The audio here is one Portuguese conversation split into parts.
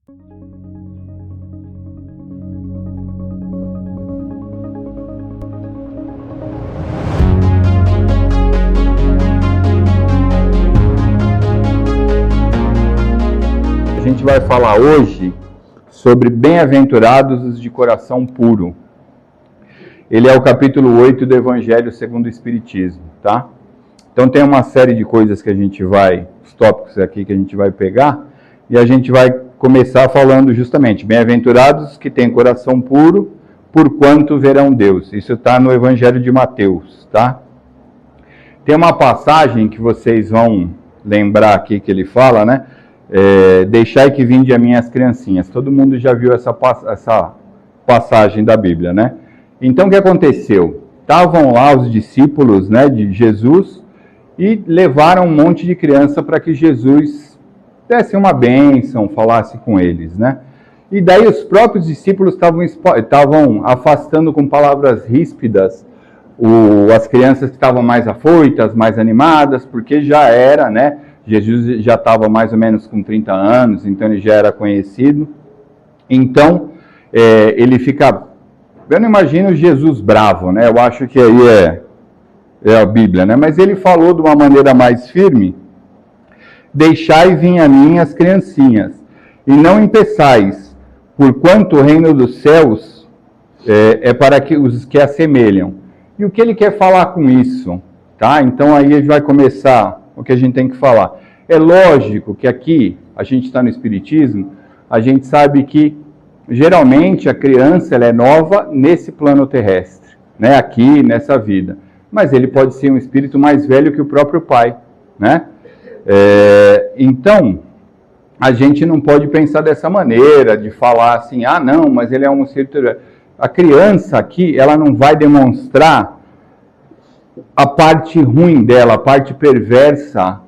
A gente vai falar hoje sobre bem-aventurados os de coração puro. Ele é o capítulo 8 do Evangelho segundo o Espiritismo, tá? Então tem uma série de coisas que a gente vai, os tópicos aqui que a gente vai pegar, e a gente vai começar falando justamente, bem-aventurados que têm coração puro, porquanto verão Deus. Isso está no Evangelho de Mateus, tá? Tem uma passagem que vocês vão lembrar aqui que ele fala, né? Deixai que vinde a mim as criancinhas. Todo mundo já viu essa passagem da Bíblia, né? Então o que aconteceu? Estavam lá os discípulos, né, de Jesus e levaram um monte de criança para que Jesus desse uma bênção, falasse com eles, né? E daí os próprios discípulos estavam afastando com palavras ríspidas as crianças que estavam mais afoitas, mais animadas, porque já era, né? Jesus já estava mais ou menos com 30 anos, então ele já era conhecido. Então, ele fica... Eu não imagino Jesus bravo, né? Eu acho que aí é a Bíblia, né? Mas ele falou de uma maneira mais firme: deixai vir a mim as criancinhas, e não impeçais, porquanto o reino dos céus é para os que assemelham. E o que ele quer falar com isso? Tá? Então aí a gente vai começar o que a gente tem que falar. É lógico que aqui, a gente está no Espiritismo, a gente sabe que geralmente a criança ela é nova nesse plano terrestre, né? Aqui, nessa vida. Mas ele pode ser um espírito mais velho que o próprio pai, né? Então, a gente não pode pensar dessa maneira, de falar assim, ah não, mas ele é um espírito... A criança aqui, ela não vai demonstrar a parte ruim dela, a parte perversa,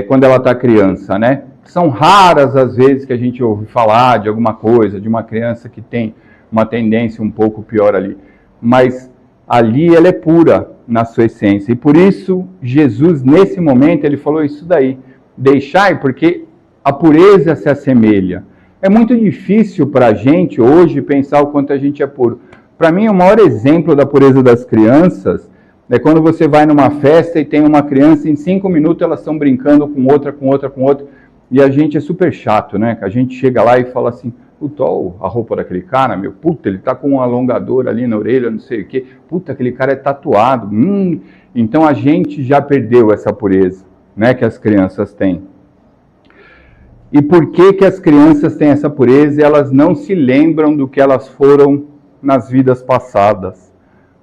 quando ela está criança, né? São raras as vezes que a gente ouve falar de alguma coisa, de uma criança que tem uma tendência um pouco pior ali. Mas ali ela é pura na sua essência. E por isso, Jesus, nesse momento, ele falou isso daí. Deixai, porque a pureza se assemelha. É muito difícil para a gente hoje pensar o quanto a gente é puro. Para mim, o maior exemplo da pureza das crianças é quando você vai numa festa e tem uma criança, em 5 minutos elas estão brincando com outra, e a gente é super chato, né? A gente chega lá e fala assim, puta, ó, a roupa daquele cara, meu, puta, ele tá com um alongador ali na orelha, não sei o quê, puta, aquele cara é tatuado, Então a gente já perdeu essa pureza, né, que as crianças têm. E por que as crianças têm essa pureza e elas não se lembram do que elas foram nas vidas passadas?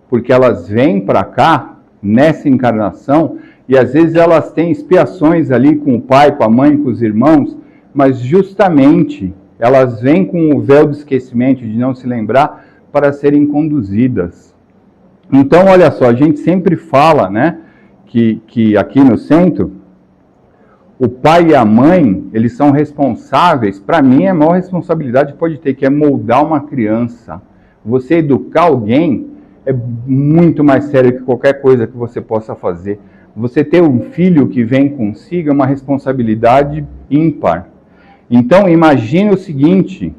Porque elas vêm para cá, nessa encarnação, e às vezes elas têm expiações ali com o pai, com a mãe, com os irmãos, mas justamente elas vêm com o véu do esquecimento, de não se lembrar, para serem conduzidas. Então, olha só, a gente sempre fala, né, que aqui no centro, o pai e a mãe, eles são responsáveis, para mim a maior responsabilidade que pode ter, que é moldar uma criança. Você educar alguém é muito mais sério que qualquer coisa que você possa fazer. Você ter um filho que vem consigo é uma responsabilidade ímpar. Então, imagine o seguinte,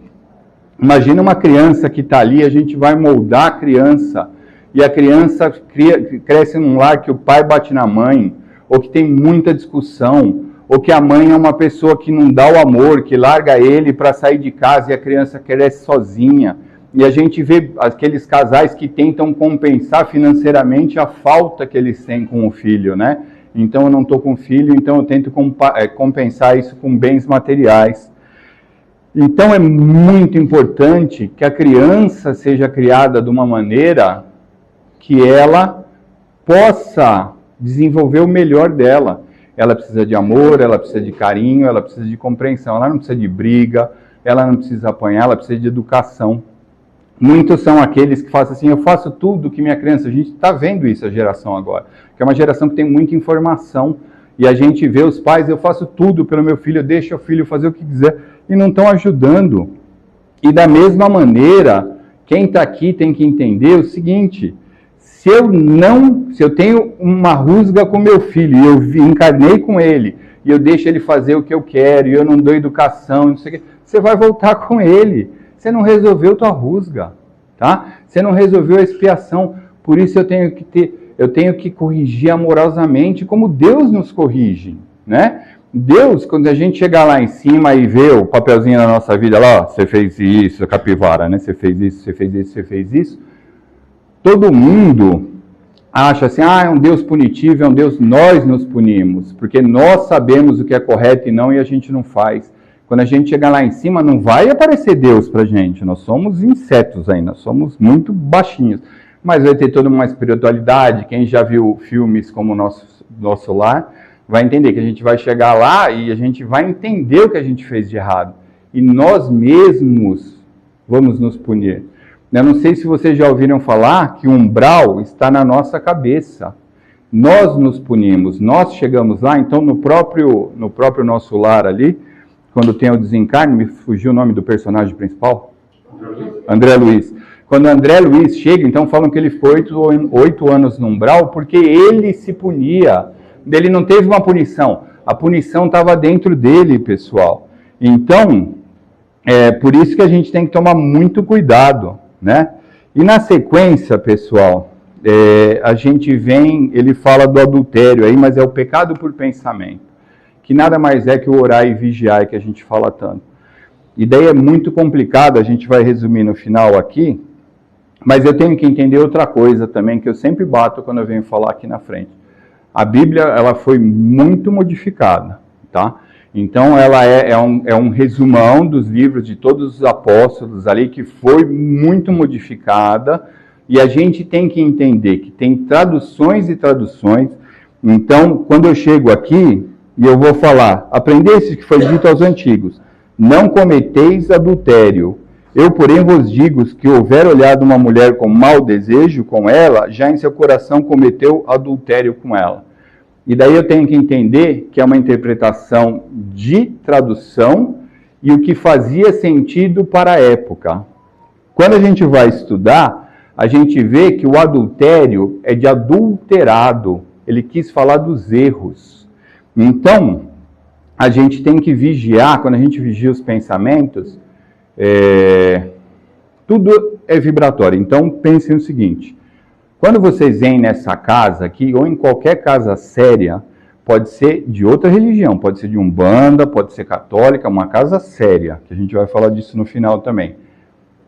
imagina uma criança que está ali, a gente vai moldar a criança, e a criança cresce num lar que o pai bate na mãe, ou que tem muita discussão, ou que a mãe é uma pessoa que não dá o amor, que larga ele para sair de casa e a criança cresce sozinha. E a gente vê aqueles casais que tentam compensar financeiramente a falta que eles têm com o filho, né? Então eu não estou com filho, então eu tento compensar isso com bens materiais. Então é muito importante que a criança seja criada de uma maneira que ela possa desenvolver o melhor dela. Ela precisa de amor, ela precisa de carinho, ela precisa de compreensão, ela não precisa de briga, ela não precisa apanhar, ela precisa de educação. Muitos são aqueles que fazem assim, eu faço tudo que minha criança... A gente está vendo isso, a geração agora, que é uma geração que tem muita informação, e a gente vê os pais, eu faço tudo pelo meu filho, eu deixo o filho fazer o que quiser, e não estão ajudando. E da mesma maneira, quem está aqui tem que entender o seguinte, se eu tenho uma rusga com meu filho, e eu encarnei com ele, e eu deixo ele fazer o que eu quero, e eu não dou educação, não sei o quê, você vai voltar com ele. Você não resolveu tua rusga, tá? Você não resolveu a expiação. Por isso eu tenho que corrigir amorosamente, como Deus nos corrige, né? Deus, quando a gente chegar lá em cima e vê o papelzinho da nossa vida lá, ó, você fez isso, capivara, né? Você fez isso, você fez isso, você fez isso. Todo mundo acha assim, é um Deus punitivo, é um Deus, nós nos punimos, porque nós sabemos o que é correto e não, e a gente não faz. Quando a gente chegar lá em cima, não vai aparecer Deus pra gente, nós somos insetos ainda, somos muito baixinhos. Mas vai ter toda uma espiritualidade, quem já viu filmes como Nosso Lar, vai entender que a gente vai chegar lá e a gente vai entender o que a gente fez de errado. E nós mesmos vamos nos punir. Eu não sei se vocês já ouviram falar que o umbral está na nossa cabeça. Nós nos punimos, nós chegamos lá, então no próprio Nosso Lar ali, quando tem o desencarne, me fugiu o nome do personagem principal? André Luiz. Quando André Luiz chega, então falam que ele foi 8 anos no umbral, porque ele se punia. Ele não teve uma punição. A punição estava dentro dele, pessoal. Então, é por isso que a gente tem que tomar muito cuidado, né? E na sequência, pessoal, a gente vem, ele fala do adultério aí, mas é o pecado por pensamento, que nada mais é que o orar e vigiar que a gente fala tanto. E daí é muito complicado, a gente vai resumir no final aqui, mas eu tenho que entender outra coisa também, que eu sempre bato quando eu venho falar aqui na frente. A Bíblia, ela foi muito modificada, tá? Então, ela é um resumão dos livros de todos os apóstolos ali, que foi muito modificada, e a gente tem que entender que tem traduções e traduções. Então, quando eu chego aqui, e eu vou falar, aprendeste que foi dito aos antigos, não cometeis adultério. Eu, porém, vos digo que houver olhado uma mulher com mau desejo com ela, já em seu coração cometeu adultério com ela. E daí eu tenho que entender que é uma interpretação de tradução e o que fazia sentido para a época. Quando a gente vai estudar, a gente vê que o adultério é de adulterado. Ele quis falar dos erros. Então, a gente tem que vigiar, quando a gente vigia os pensamentos, tudo é vibratório. Então, pensem o seguinte, quando vocês vêm nessa casa aqui, ou em qualquer casa séria, pode ser de outra religião, pode ser de Umbanda, pode ser católica, uma casa séria, que a gente vai falar disso no final também.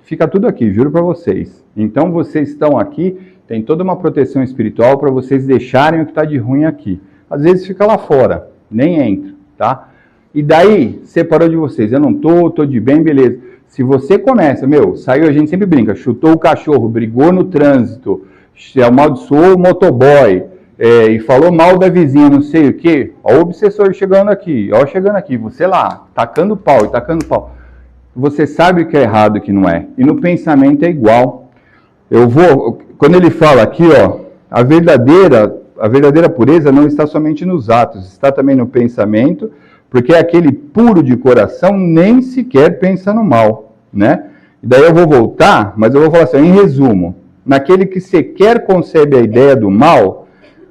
Fica tudo aqui, juro para vocês. Então, vocês estão aqui, tem toda uma proteção espiritual para vocês deixarem o que está de ruim aqui. Às vezes fica lá fora, nem entra, tá? E daí, separou de vocês, eu não tô de bem, beleza. Se você começa, saiu, a gente sempre brinca, chutou o cachorro, brigou no trânsito, amaldiçoou o motoboy, e falou mal da vizinha, não sei o quê, ó o obsessor chegando aqui, você lá, tacando pau. Você sabe o que é errado e o que não é. E no pensamento é igual. Quando ele fala aqui, ó, a verdadeira pureza não está somente nos atos, está também no pensamento, porque aquele puro de coração nem sequer pensa no mal, né? E daí eu vou voltar, mas eu vou falar assim, em resumo, naquele que sequer concebe a ideia do mal,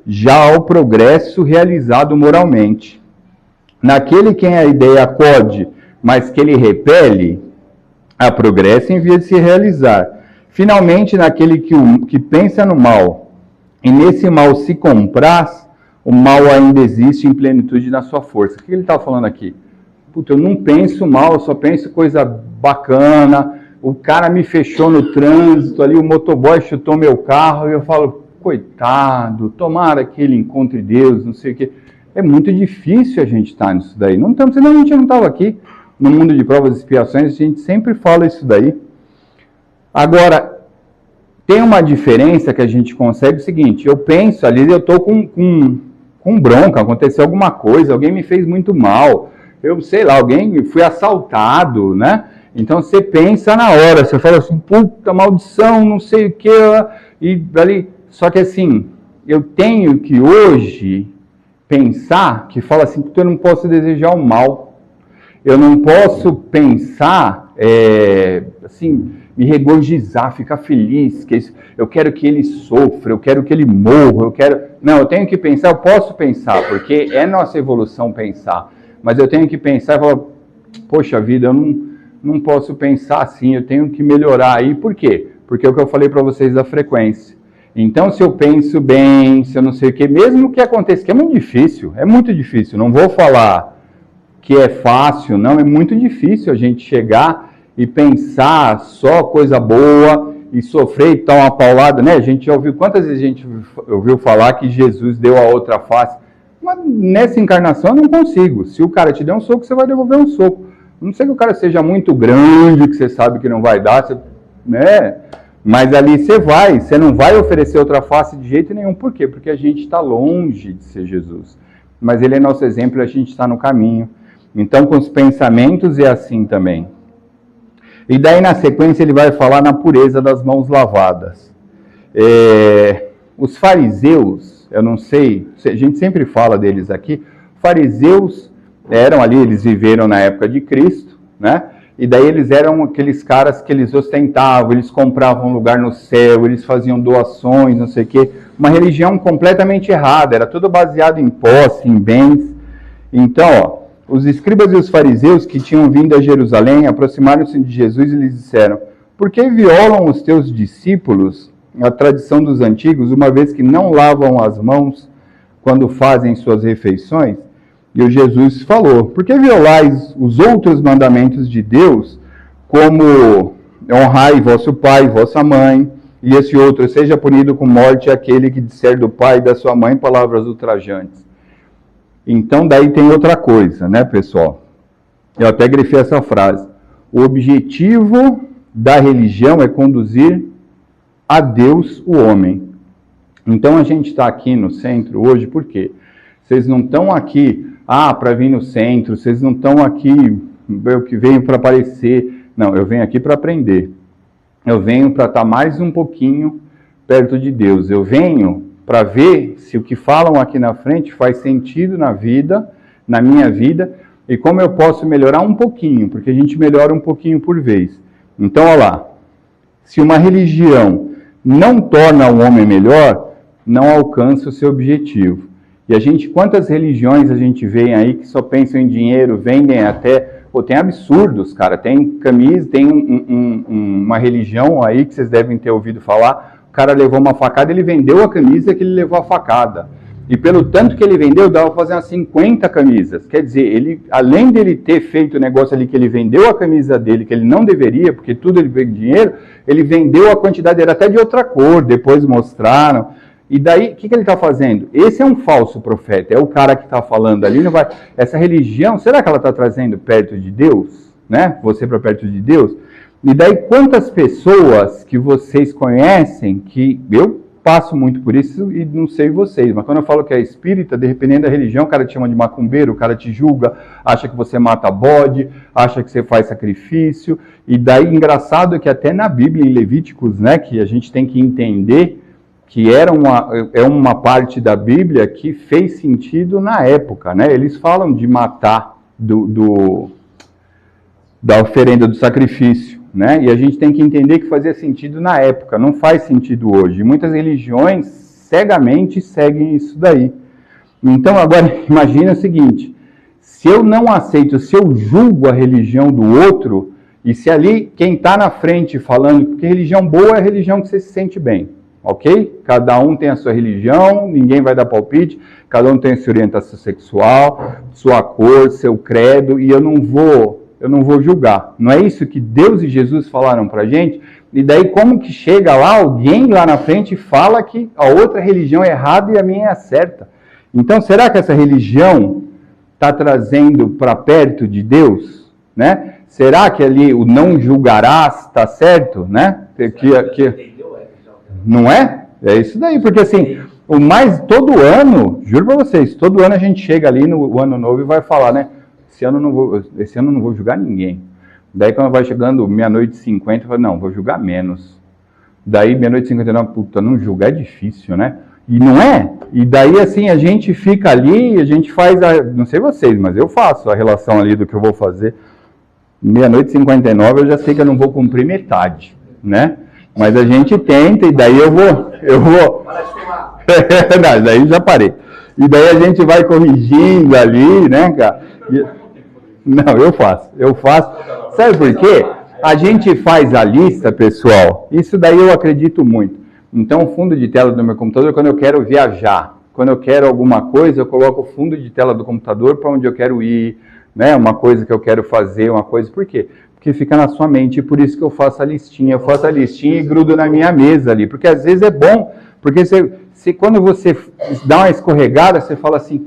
já há o progresso realizado moralmente. Naquele que a ideia acode, mas que ele repele, há progresso em via de se realizar. Finalmente, naquele que pensa no mal, e nesse mal se compraz, o mal ainda existe em plenitude na sua força. O que ele está falando aqui? Puta, eu não penso mal, eu só penso coisa bacana, o cara me fechou no trânsito ali, o motoboy chutou meu carro, e eu falo, coitado, tomara que ele encontre Deus, não sei o quê. É muito difícil a gente estar nisso daí. Não estamos, senão a gente não estava aqui no mundo de provas e expiações, a gente sempre fala isso daí. Agora, tem uma diferença que a gente consegue, o seguinte, eu penso, ali eu estou com bronca, aconteceu alguma coisa, alguém me fez muito mal, eu sei lá, fui assaltado, né? Então você pensa na hora, você fala assim, puta maldição, não sei o que, e ali, só que assim, eu tenho que hoje pensar, que fala assim, eu não posso desejar o mal, eu não posso pensar, assim, me regozijar, ficar feliz, eu quero que ele sofra, eu quero que ele morra, Não, eu tenho que pensar, eu posso pensar, porque é nossa evolução pensar, mas eu tenho que pensar e falar, poxa vida, eu não posso pensar assim, eu tenho que melhorar aí. Por quê? Porque é o que eu falei para vocês da frequência. Então, se eu penso bem, se eu não sei o que, mesmo que aconteça, que é muito difícil, não vou falar que é fácil, não, é muito difícil a gente chegar e pensar só coisa boa e sofrer e tal uma paulada, né? A gente já ouviu, quantas vezes a gente ouviu falar que Jesus deu a outra face? Mas nessa encarnação eu não consigo. Se o cara te der um soco, você vai devolver um soco. Não sei que o cara seja muito grande, que você sabe que não vai dar, né? Mas ali você não vai oferecer outra face de jeito nenhum. Por quê? Porque a gente está longe de ser Jesus. Mas ele é nosso exemplo e a gente está no caminho. Então, com os pensamentos é assim também. E daí, na sequência, ele vai falar na pureza das mãos lavadas. Os fariseus, eu não sei, a gente sempre fala deles aqui, fariseus eram ali, eles viveram na época de Cristo, né? E daí eles eram aqueles caras que eles ostentavam, eles compravam um lugar no céu, eles faziam doações, não sei o quê. Uma religião completamente errada, era tudo baseado em posse, em bens. Então, os escribas e os fariseus que tinham vindo a Jerusalém aproximaram-se de Jesus e lhes disseram: por que violam os teus discípulos a tradição dos antigos, uma vez que não lavam as mãos quando fazem suas refeições? E o Jesus falou: por que violais os outros mandamentos de Deus, como honrai vosso pai e vossa mãe, e esse outro: seja punido com morte aquele que disser do pai e da sua mãe palavras ultrajantes? Então daí tem outra coisa, né, pessoal? Eu até grifei essa frase. O objetivo da religião é conduzir a Deus o homem. Então a gente está aqui no centro hoje, por quê? Vocês não estão aqui para vir no centro, vocês não estão aqui, eu que venho para aparecer. Não, eu venho aqui para aprender. Eu venho para estar mais um pouquinho perto de Deus. Eu venho para ver se o que falam aqui na frente faz sentido na vida, na minha vida, e como eu posso melhorar um pouquinho, porque a gente melhora um pouquinho por vez. Então, olha lá, se uma religião não torna o homem melhor, não alcança o seu objetivo. E a gente, quantas religiões a gente vê aí que só pensam em dinheiro, vendem até... tem absurdos, cara. Tem camisa, tem uma religião aí que vocês devem ter ouvido falar. O cara levou uma facada, ele vendeu a camisa que ele levou a facada. E pelo tanto que ele vendeu, dava para fazer umas 50 camisas. Quer dizer, ele, além dele ter feito o negócio ali que ele vendeu a camisa dele, que ele não deveria, porque tudo ele veio de dinheiro, ele vendeu a quantidade, era até de outra cor, depois mostraram. E daí, o que ele está fazendo? Esse é um falso profeta, é o cara que está falando ali. Não vai... Essa religião, será que ela está trazendo perto de Deus? Né? Você para perto de Deus? E daí, quantas pessoas que vocês conhecem, que eu passo muito por isso e não sei vocês, mas quando eu falo que é espírita, dependendo da religião, o cara te chama de macumbeiro, o cara te julga, acha que você mata bode, acha que você faz sacrifício. E daí, engraçado é que até na Bíblia, em Levíticos, né, que a gente tem que entender que é uma parte da Bíblia que fez sentido na época, né? Eles falam de matar da oferenda do sacrifício, né? E a gente tem que entender que fazia sentido na época, não faz sentido hoje. Muitas religiões cegamente seguem isso daí. Então agora imagina o seguinte: se eu não aceito, se eu julgo a religião do outro, e se ali quem está na frente falando, porque religião boa é a religião que você se sente bem. Ok? Cada um tem a sua religião, ninguém vai dar palpite, cada um tem a sua orientação sexual, sua cor, seu credo, e eu não vou julgar. Não é isso que Deus e Jesus falaram pra gente? E daí como que chega lá, alguém lá na frente fala que a outra religião é errada e a minha é a certa? Então será que essa religião está trazendo para perto de Deus? Né? Será que ali o não julgarás está certo? Né? Não é? É isso daí, porque assim, todo ano, juro para vocês, todo ano a gente chega ali no ano novo e vai falar, né? Esse ano eu não vou julgar ninguém. Daí quando vai chegando meia-noite e 50, eu falo, não, vou julgar menos. Daí meia-noite e 59, puta, não julgar é difícil, né? E não é? E daí assim, a gente fica ali, a gente faz, não sei vocês, mas eu faço a relação ali do que eu vou fazer. Meia-noite e 59 eu já sei que eu não vou cumprir metade. né? Mas a gente tenta e daí eu vou... Não, daí já parei. E daí a gente vai corrigindo ali, né, cara? Não, eu faço. Sabe por quê? A gente faz a lista, pessoal, isso daí eu acredito muito. Então, o fundo de tela do meu computador, quando eu quero viajar, quando eu quero alguma coisa, eu coloco o fundo de tela do computador para onde eu quero ir, né? Uma coisa que eu quero fazer, uma coisa... Por quê? Porque fica na sua mente, e por isso que eu faço a listinha. Eu faço a listinha e grudo na minha mesa ali, porque às vezes é bom, porque quando você dá uma escorregada, você fala assim,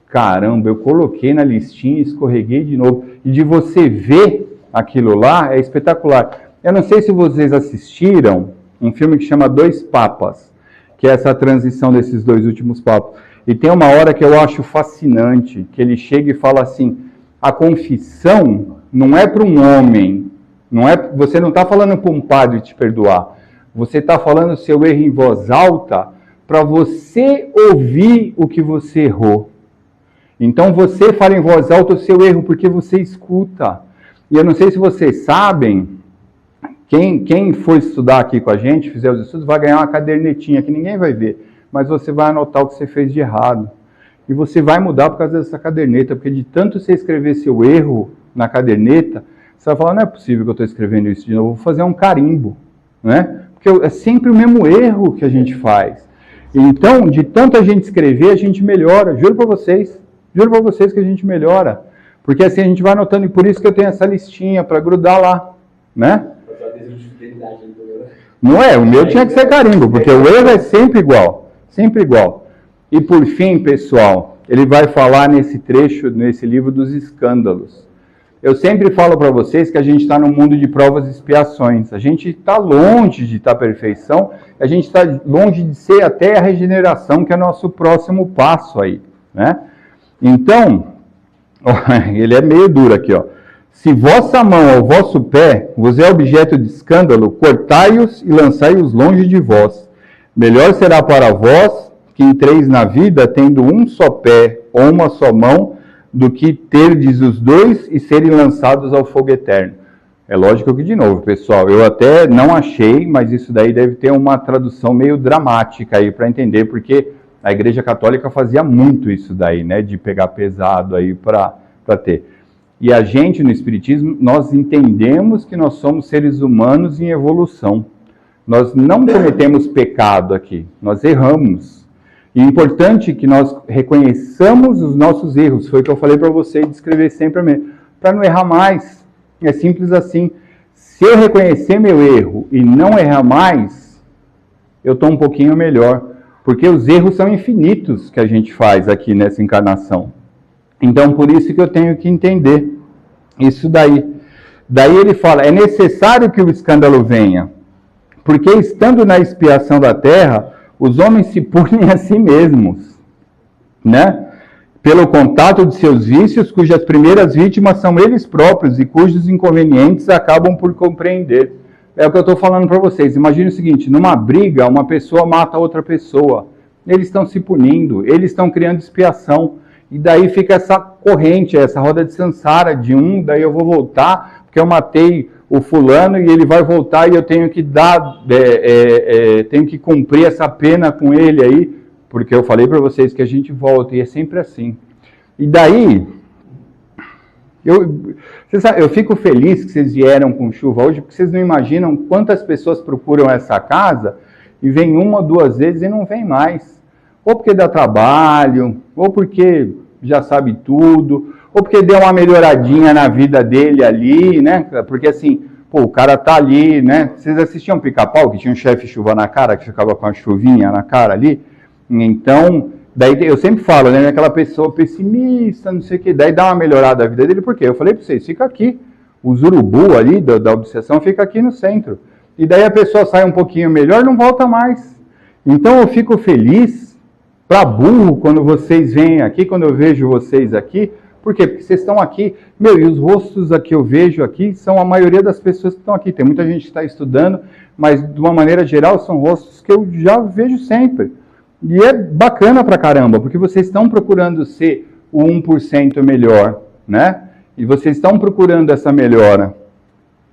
caramba, eu coloquei na listinha e escorreguei de novo. E de você ver aquilo lá, é espetacular. Eu não sei se vocês assistiram um filme que chama Dois Papas, que é essa transição desses dois últimos papas. E tem uma hora que eu acho fascinante, que ele chega e fala assim, a confissão não é para um homem, você não está falando para um padre te perdoar, você está falando o seu erro em voz alta para você ouvir o que você errou. Então você fala em voz alta o seu erro porque você escuta. E eu não sei se vocês sabem, quem for estudar aqui com a gente, fizer os estudos, vai ganhar uma cadernetinha que ninguém vai ver, mas você vai anotar o que você fez de errado. E você vai mudar por causa dessa caderneta, porque de tanto você escrever seu erro na caderneta, você vai falar, não é possível que eu estou escrevendo isso de novo, vou fazer um carimbo, né? Porque é sempre o mesmo erro que a gente faz. Então, de tanto a gente escrever, a gente melhora, juro para vocês que a gente melhora, porque assim a gente vai anotando, e por isso que eu tenho essa listinha para grudar lá, né? Não é, o meu tinha que ser carimbo, porque o erro é sempre igual, sempre igual. E por fim, pessoal, ele vai falar nesse trecho, nesse livro dos escândalos. Eu sempre falo para vocês que a gente está no mundo de provas e expiações. A gente está longe de estar perfeição, a gente está longe de ser até a regeneração, que é nosso próximo passo aí, né? Então, ele é meio duro aqui, ó. Se vossa mão ou vosso pé vos é objeto de escândalo, cortai-os e lançai-os longe de vós. Melhor será para vós que entreis na vida tendo um só pé ou uma só mão, do que terdes os dois e serem lançados ao fogo eterno. É lógico que, de novo, pessoal, eu até não achei, mas isso daí deve ter uma tradução meio dramática aí para entender, porque a Igreja Católica fazia muito isso daí, né, de pegar pesado aí para ter. E a gente, no Espiritismo, nós entendemos que nós somos seres humanos em evolução. Nós não cometemos pecado aqui, nós erramos. E é importante que nós reconheçamos os nossos erros. Foi o que eu falei para vocês, de escrever sempre para não errar mais. É simples assim. Se eu reconhecer meu erro e não errar mais, eu estou um pouquinho melhor. Porque os erros são infinitos que a gente faz aqui nessa encarnação. Então, por isso que eu tenho que entender isso daí. Daí ele fala, é necessário que o escândalo venha. Porque estando na expiação da terra, os homens se punem a si mesmos, né? Pelo contato de seus vícios, cujas primeiras vítimas são eles próprios e cujos inconvenientes acabam por compreender. É o que eu estou falando para vocês. Imagine o seguinte, numa briga, uma pessoa mata outra pessoa. Eles estão se punindo, eles estão criando expiação. E daí fica essa corrente, essa roda de samsara de daí eu vou voltar, porque eu matei o fulano e ele vai voltar e eu tenho que tenho que cumprir essa pena com ele aí, porque eu falei para vocês que a gente volta e é sempre assim. E daí, eu fico feliz que vocês vieram com chuva hoje, porque vocês não imaginam quantas pessoas procuram essa casa e vêm uma ou duas vezes e não vêm mais. Ou porque dá trabalho, ou porque já sabe tudo, ou porque deu uma melhoradinha na vida dele ali, né? Porque assim, pô, o cara tá ali, né? Vocês assistiam Pica-Pau, que tinha um chefe chuva na cara, que ficava com a chuvinha na cara ali? Então, daí eu sempre falo, né? Aquela pessoa pessimista, não sei o que, daí dá uma melhorada na vida dele, por quê? Eu falei pra vocês, fica aqui. O urubu ali, da obsessão, fica aqui no centro. E daí a pessoa sai um pouquinho melhor, não volta mais. Então eu fico feliz, pra burro, quando vocês vêm aqui, quando eu vejo vocês aqui. Por quê? Porque vocês estão aqui, e os rostos que eu vejo aqui são a maioria das pessoas que estão aqui. Tem muita gente que está estudando, mas de uma maneira geral são rostos que eu já vejo sempre. E é bacana pra caramba, porque vocês estão procurando ser o 1% melhor, né? E vocês estão procurando essa melhora.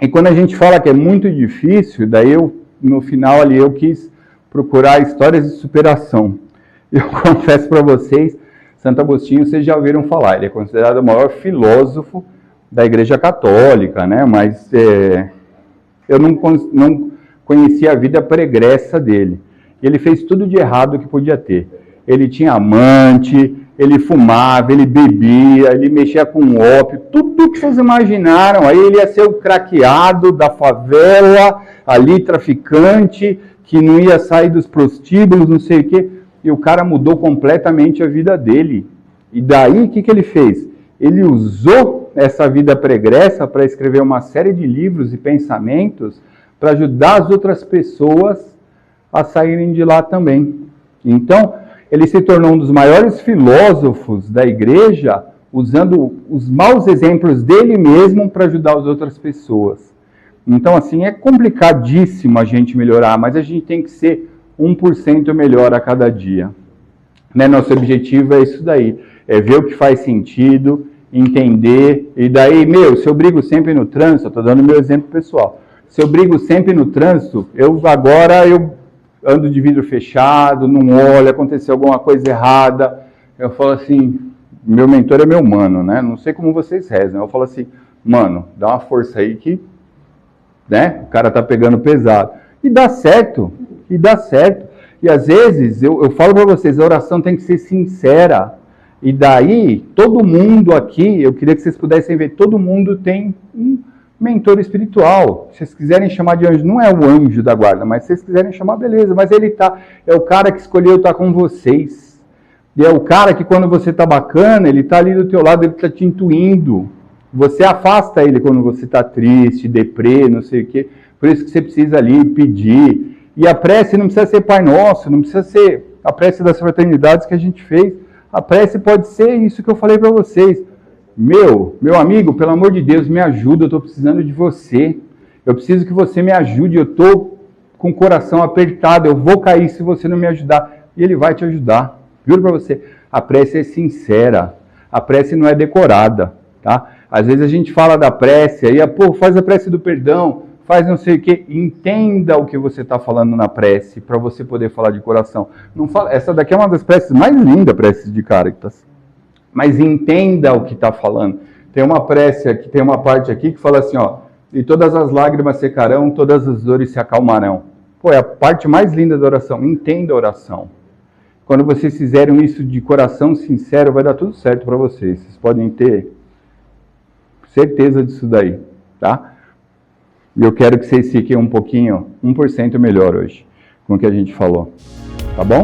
E quando a gente fala que é muito difícil, daí no final ali eu quis procurar histórias de superação. Eu confesso para vocês, Santo Agostinho, vocês já ouviram falar, ele é considerado o maior filósofo da Igreja Católica, né? Mas eu não conhecia a vida pregressa dele. Ele fez tudo de errado que podia ter. Ele tinha amante, ele fumava, ele bebia, ele mexia com ópio, tudo que vocês imaginaram. Aí ele ia ser o craqueado da favela, ali traficante, que não ia sair dos prostíbulos, não sei o quê. E o cara mudou completamente a vida dele. E daí, o que ele fez? Ele usou essa vida pregressa para escrever uma série de livros e pensamentos para ajudar as outras pessoas a saírem de lá também. Então, ele se tornou um dos maiores filósofos da igreja, usando os maus exemplos dele mesmo para ajudar as outras pessoas. Então, assim, é complicadíssimo a gente melhorar, mas a gente tem que ser 1% melhor a cada dia. Né? Nosso objetivo é isso daí, é ver o que faz sentido, entender, e daí, se eu brigo sempre no trânsito, eu estou dando meu exemplo pessoal, se eu brigo sempre no trânsito, eu ando de vidro fechado, não olho, aconteceu alguma coisa errada, eu falo assim, meu mentor é meu mano, né? Não sei como vocês rezam, eu falo assim, mano, dá uma força aí que, né? O cara tá pegando pesado. E dá certo, E às vezes, eu falo para vocês, a oração tem que ser sincera. E daí, todo mundo aqui, eu queria que vocês pudessem ver, todo mundo tem um mentor espiritual. Se vocês quiserem chamar de anjo, não é o anjo da guarda, mas se vocês quiserem chamar, beleza. Mas é o cara que escolheu estar com vocês. E é o cara que quando você está bacana, ele está ali do teu lado, ele está te intuindo. Você afasta ele quando você está triste, deprê, não sei o quê. Por isso que você precisa ali pedir. E a prece não precisa ser Pai Nosso, não precisa ser a prece das fraternidades que a gente fez. A prece pode ser isso que eu falei para vocês. Meu amigo, pelo amor de Deus, me ajuda, eu estou precisando de você. Eu preciso que você me ajude, eu estou com o coração apertado, eu vou cair se você não me ajudar. E ele vai te ajudar. Juro para você, a prece é sincera, a prece não é decorada, tá? Às vezes a gente fala da prece, aí, faz a prece do perdão, faz não sei o quê. Entenda o que você está falando na prece, para você poder falar de coração. Não fala, essa daqui é uma das preces mais lindas, preces de Caritas. Mas entenda o que está falando. Tem uma prece aqui, tem uma parte aqui que fala assim, e todas as lágrimas secarão, todas as dores se acalmarão. É a parte mais linda da oração. Entenda a oração. Quando vocês fizerem isso de coração sincero, vai dar tudo certo para vocês. Vocês podem ter certeza disso daí, tá? E eu quero que vocês fiquem 1% melhor hoje com o que a gente falou. Tá bom?